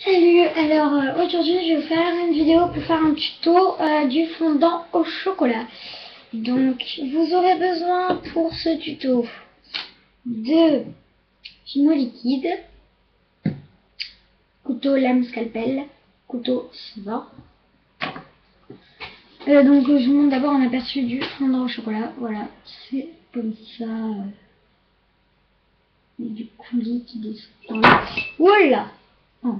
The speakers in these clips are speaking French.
Salut, alors aujourd'hui je vais vous faire une vidéo pour faire un tuto du fondant au chocolat. Donc vous aurez besoin pour ce tuto de fino liquide, couteau lame scalpel, couteau ciseau. Donc je vous montre d'abord un aperçu du fondant au chocolat. Voilà, c'est comme ça. Du coulis qui descend. Voilà. Oh,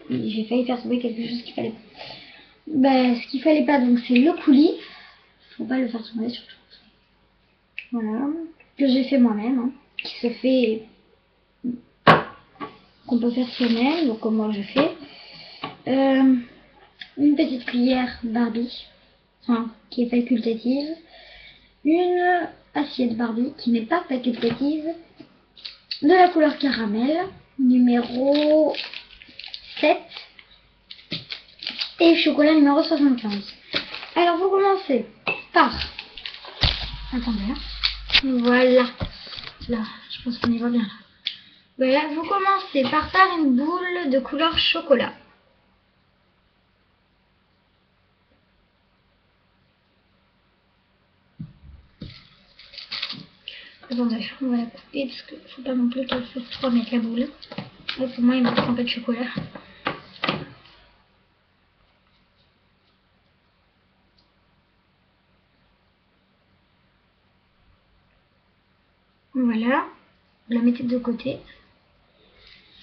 j'ai failli faire tomber quelque chose qu'il fallait pas. Ben, ce qu'il fallait pas, donc c'est le coulis. Faut pas le faire tomber surtout. Voilà. Que j'ai fait moi-même. Hein. Qui se fait. Qu'on peut faire soi-même. Donc comme moi je fais. Une petite cuillère Barbie. Enfin, qui est facultative. Une assiette Barbie qui n'est pas facultative. De la couleur caramel. Numéro 7. Et chocolat numéro 75. Alors vous commencez par... Attendez. Voilà. Là, je pense qu'on y voit bien. Là. Voilà, vous commencez par faire une boule de couleur chocolat. Attendez, on va la couper parce qu'il ne faut pas non plus qu'elle fasse trop avec la boule. Là, pour moi, il me reste un peu de chocolat. Voilà, vous la mettez de côté.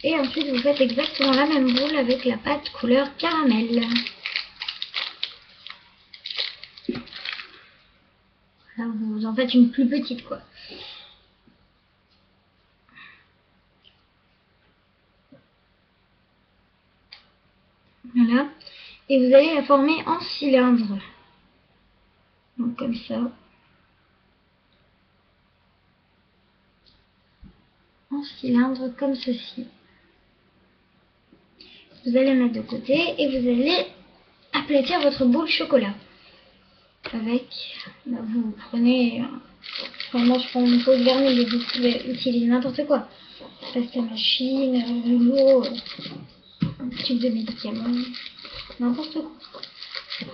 Et ensuite, vous faites exactement la même boule avec la pâte couleur caramel. Voilà, vous en faites une plus petite, quoi. Voilà. Et vous allez la former en cylindre. Donc comme ça. En cylindre comme ceci. Vous allez mettre de côté et vous allez aplatir votre boule chocolat. Avec, là, vous prenez, moi je prends une pause vernis, mais vous pouvez utiliser n'importe quoi. Pasta machine, rouleau, un tube de médicaments, n'importe quoi.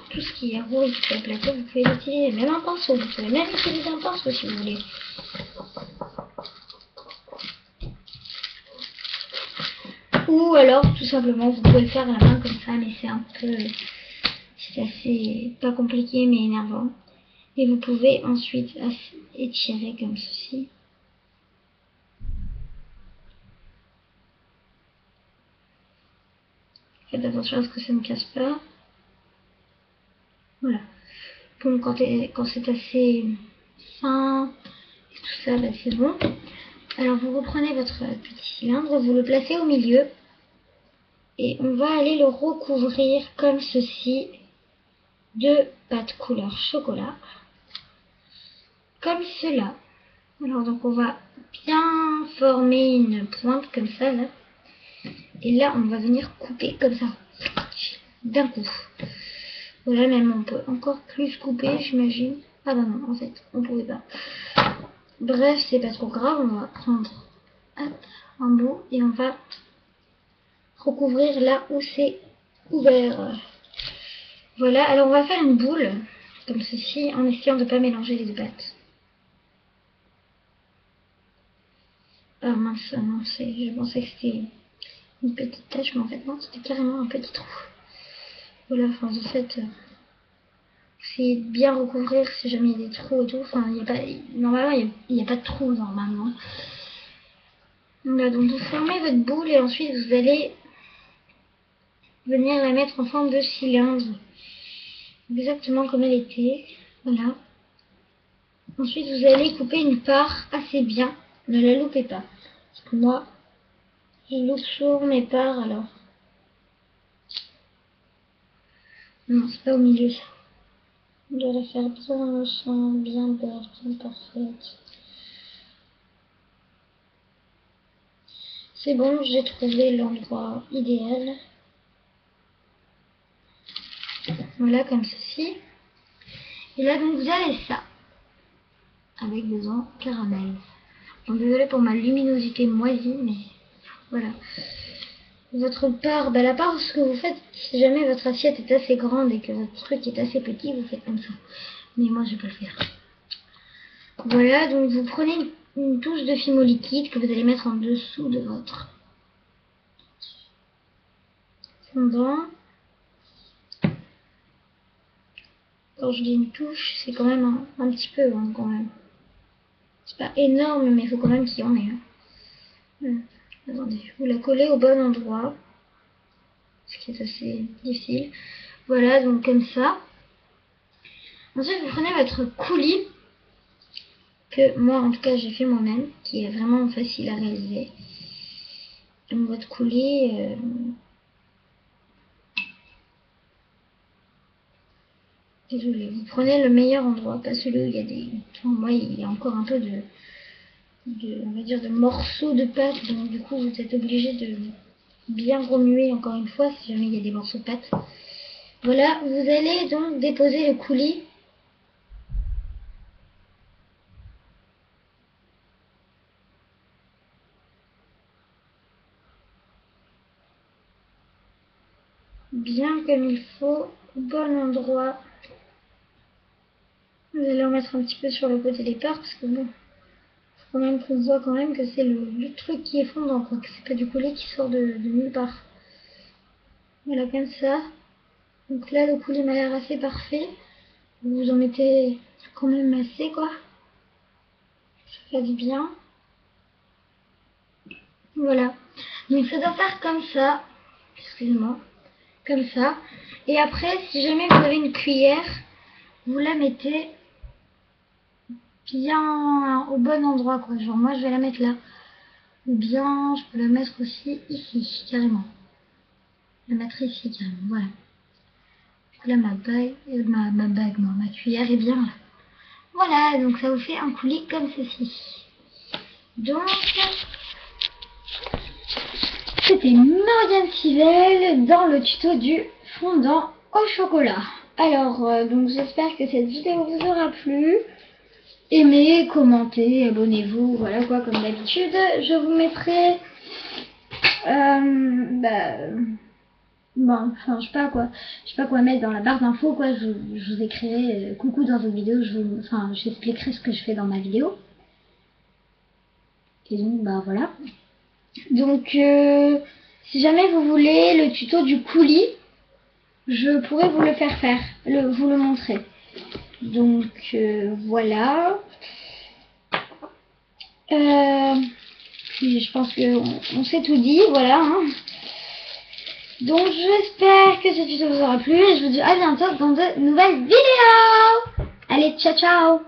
Tout ce qui est roux et qui peut aplatir, vous pouvez l'utiliser. Même un pinceau, vous pouvez même utiliser un pinceau si vous voulez. Ou alors tout simplement vous pouvez le faire à la main comme ça, mais c'est un peu, c'est assez pas compliqué mais énervant. Et vous pouvez ensuite étirer comme ceci. Faites attention à ce que ça ne casse pas. Voilà. Bon, quand c'est assez fin et tout ça, bah, c'est bon. Alors vous reprenez votre petit cylindre, vous le placez au milieu. Et on va aller le recouvrir comme ceci de pâte couleur chocolat. Comme cela. Alors donc on va bien former une pointe comme ça là. Et là on va venir couper comme ça. D'un coup. Voilà, même on peut encore plus couper j'imagine. Ah bah non en fait on pouvait pas. Bref c'est pas trop grave, on va prendre hop, un bout et on va recouvrir là où c'est ouvert. Voilà, alors on va faire une boule comme ceci en essayant de ne pas mélanger les deux pâtes. Ah mince, non, je pensais que c'était une petite tache, mais en fait non, c'était carrément un petit trou. Voilà, enfin en fait, essayez de bien recouvrir si jamais il y a des trous et tout. Enfin, il y a pas, normalement il n'y a pas de trou normalement. Voilà, donc vous formez votre boule et ensuite vous allez venir la mettre en forme de cylindre. Exactement comme elle était. Voilà. Ensuite vous allez couper une part assez bien. Ne la loupez pas. Parce que moi, je loupe toujours mes parts alors. Non, c'est pas au milieu ça. On doit la faire bien fin, bien belle, bien parfaite. C'est bon, j'ai trouvé l'endroit idéal. Voilà, comme ceci. Et là, donc, vous avez ça. Avec des œufs caramel. Donc, désolé pour ma luminosité moisie, mais voilà. votre part, bah, la part, ce que vous faites, si jamais votre assiette est assez grande et que votre truc est assez petit, vous faites comme ça. Mais moi, je vais pas le faire. Voilà, donc vous prenez une touche de fimo liquide que vous allez mettre en dessous de votre fondant. Quand je dis une touche, c'est quand même un petit peu, hein, quand même. C'est pas énorme, mais il faut quand même qu'il y en ait. Attendez, vous la collez au bon endroit, ce qui est assez difficile. Voilà, donc comme ça. Ensuite, vous prenez votre coulis, que moi, en tout cas, j'ai fait moi-même, qui est vraiment facile à réaliser. Donc votre coulis, désolé, vous prenez le meilleur endroit, pas celui où il y a des... Enfin, moi, il y a encore un peu de on va dire, de morceaux de pâte, donc du coup, vous êtes obligé de bien remuer encore une fois, si jamais il y a des morceaux de pâte. Voilà, vous allez donc déposer le coulis bien comme il faut, au bon endroit. Vous allez en mettre un petit peu sur le côté des parts, parce que bon, faut quand même qu'on voit quand même que c'est le truc qui est fondant, quoi, que c'est pas du coulis qui sort de nulle part. Voilà, comme ça. Donc là, le coulis m'a l'air assez parfait. Vous en mettez quand même assez, quoi. Ça fait du bien. Voilà. Donc ça doit faire comme ça. Excusez-moi. Comme ça. Et après, si jamais vous avez une cuillère, vous la mettez bien au bon endroit, quoi. Genre moi je vais la mettre là. Ou bien je peux la mettre aussi ici, carrément. La mettre ici, carrément. Voilà. Là ma bague, ma cuillère est bien là. Voilà, donc ça vous fait un coulis comme ceci. Donc, c'était Morgane Civelle dans le tuto du fondant au chocolat. Alors, donc j'espère que cette vidéo vous aura plu. Aimez, commentez, abonnez-vous, voilà quoi, comme d'habitude. Je vous mettrai... bon, enfin, je sais pas quoi mettre dans la barre d'infos, quoi. Je vous écrirai coucou dans une vidéo, j'expliquerai ce que je fais dans ma vidéo. Et donc, bah voilà. Donc, si jamais vous voulez le tuto du coulis, je pourrais vous le faire, vous le montrer. Donc, voilà. Puis je pense qu'on s'est tout dit, voilà. Hein. Donc, j'espère que ce tuto vous aura plu et je vous dis à bientôt dans de nouvelles vidéos. Allez, ciao, ciao!